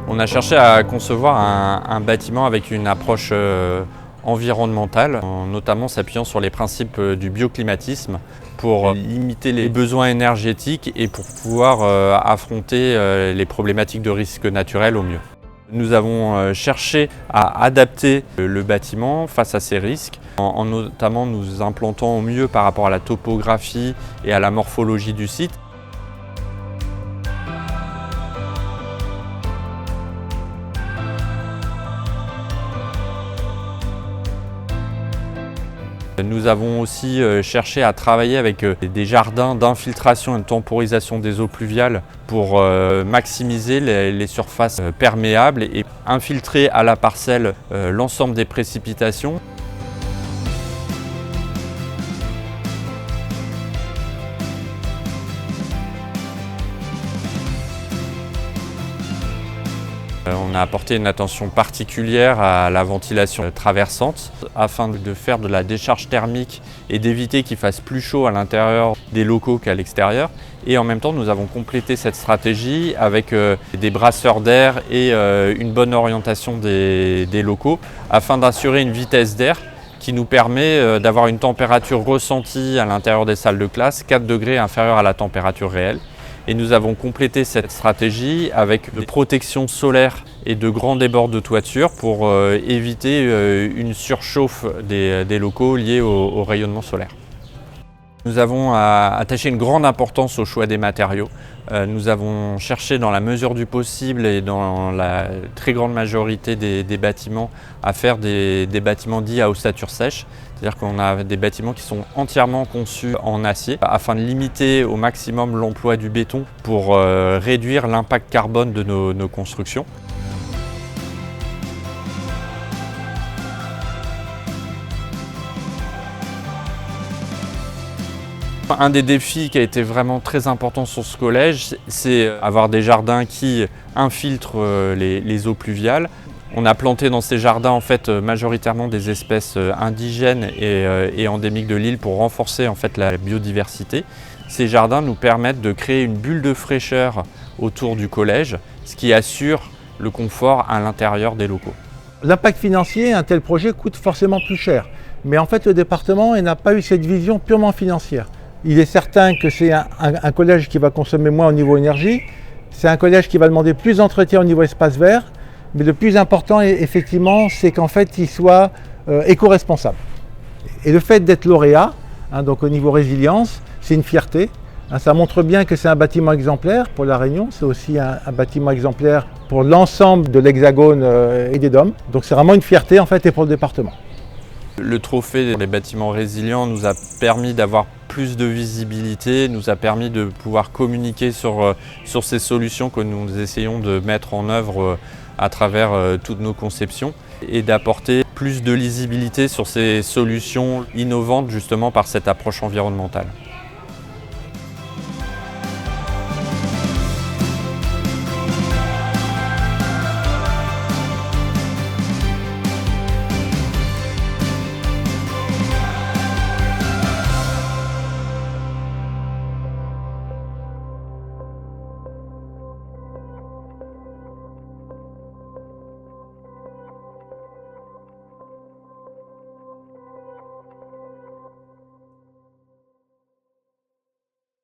On a cherché à concevoir un bâtiment avec une approche environnementale, en notamment s'appuyant sur les principes du bioclimatisme pour limiter les besoins énergétiques et pour pouvoir affronter les problématiques de risques naturels au mieux. Nous avons cherché à adapter le bâtiment face à ces risques, en notamment nous implantant au mieux par rapport à la topographie et à la morphologie du site. Nous avons aussi cherché à travailler avec des jardins d'infiltration et de temporisation des eaux pluviales pour maximiser les surfaces perméables et infiltrer à la parcelle l'ensemble des précipitations. On a apporté une attention particulière à la ventilation traversante afin de faire de la décharge thermique et d'éviter qu'il fasse plus chaud à l'intérieur des locaux qu'à l'extérieur. Et en même temps, nous avons complété cette stratégie avec des brasseurs d'air et une bonne orientation des locaux afin d'assurer une vitesse d'air qui nous permet d'avoir une température ressentie à l'intérieur des salles de classe 4 degrés inférieure à la température réelle. Et nous avons complété cette stratégie avec des protections solaires et de grands débords de toiture pour éviter une surchauffe des locaux liés au rayonnement solaire. Nous avons attaché une grande importance au choix des matériaux. Nous avons cherché dans la mesure du possible et dans la très grande majorité des bâtiments à faire des bâtiments dits à ossature sèche. C'est-à-dire qu'on a des bâtiments qui sont entièrement conçus en acier afin de limiter au maximum l'emploi du béton pour réduire l'impact carbone de nos constructions. Un des défis qui a été vraiment très important sur ce collège, c'est avoir des jardins qui infiltrent les eaux pluviales. On a planté dans ces jardins en fait majoritairement des espèces indigènes et endémiques de l'île pour renforcer en fait la biodiversité. Ces jardins nous permettent de créer une bulle de fraîcheur autour du collège, ce qui assure le confort à l'intérieur des locaux. L'impact financier, un tel projet coûte forcément plus cher. Mais en fait, le département n'a pas eu cette vision purement financière. Il est certain que c'est un collège qui va consommer moins au niveau énergie. C'est un collège qui va demander plus d'entretien au niveau espace vert. Mais le plus important, effectivement, c'est qu'en fait, il soit éco-responsable. Et le fait d'être lauréat, donc au niveau résilience, c'est une fierté. Ça montre bien que c'est un bâtiment exemplaire pour La Réunion. C'est aussi un bâtiment exemplaire pour l'ensemble de l'Hexagone et des DOM. Donc c'est vraiment une fierté en fait et pour le département. Le trophée des bâtiments résilients nous a permis d'avoir plus de visibilité, nous a permis de pouvoir communiquer sur ces solutions que nous essayons de mettre en œuvre à travers toutes nos conceptions et d'apporter plus de lisibilité sur ces solutions innovantes justement par cette approche environnementale.